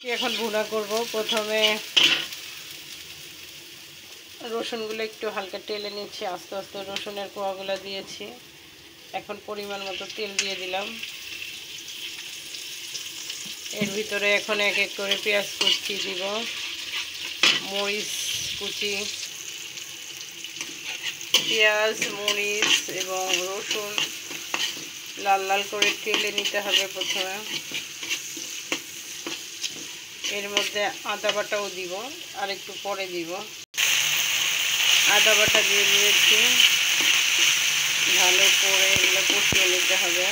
এখন ভুনা করব। প্রথমে রসুনগুলো একটু হালকা টেলে নিচ্ছি, আস্তে আস্তে রসুনের কোয়াগুলো দিয়েছি। এখন পরিমাণ মতো তেল দিয়ে দিলাম। এর ভিতরে এখন এক এক করে পেঁয়াজ কুচি দিব, মরিচ কুচি, পেঁয়াজ, মরিচ এবং রসুন লাল লাল করে টেলে নিতে হবে প্রথমে। এর মধ্যে আদা বাটাও দিব, আর একটু পরে দিব। আদা বাটা দিয়ে দিয়েছি, ভালো করে এগুলো কষিয়ে নিতে হবে।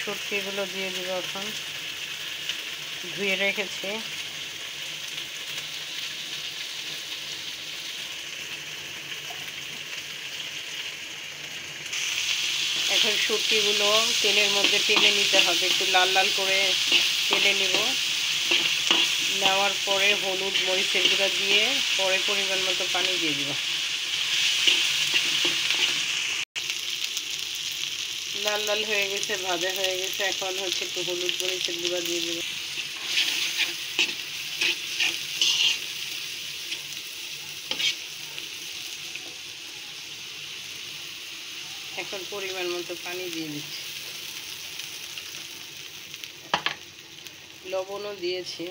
শুটকিগুলো দিয়ে দিব, এখন ধুয়ে রেখেছি। এখন শুটকিগুলো তেলের মধ্যে টেনে নিতে হবে, একটু লাল লাল করে টেনে নিব। নেওয়ার পরে হলুদ মরিচের গুঁড়া দিয়ে পরে পরিমাণ মতো পানি দিয়ে দিব। লাল লাল হয়ে গেছে, ভাজা হয়ে গেছে। এখন হচ্ছে একটু হলুদ মরিচের গুঁড়া দিয়ে দিব। এখন পরিমাণ মতো পানি দিয়ে দিচ্ছি, লবণও দিয়েছি।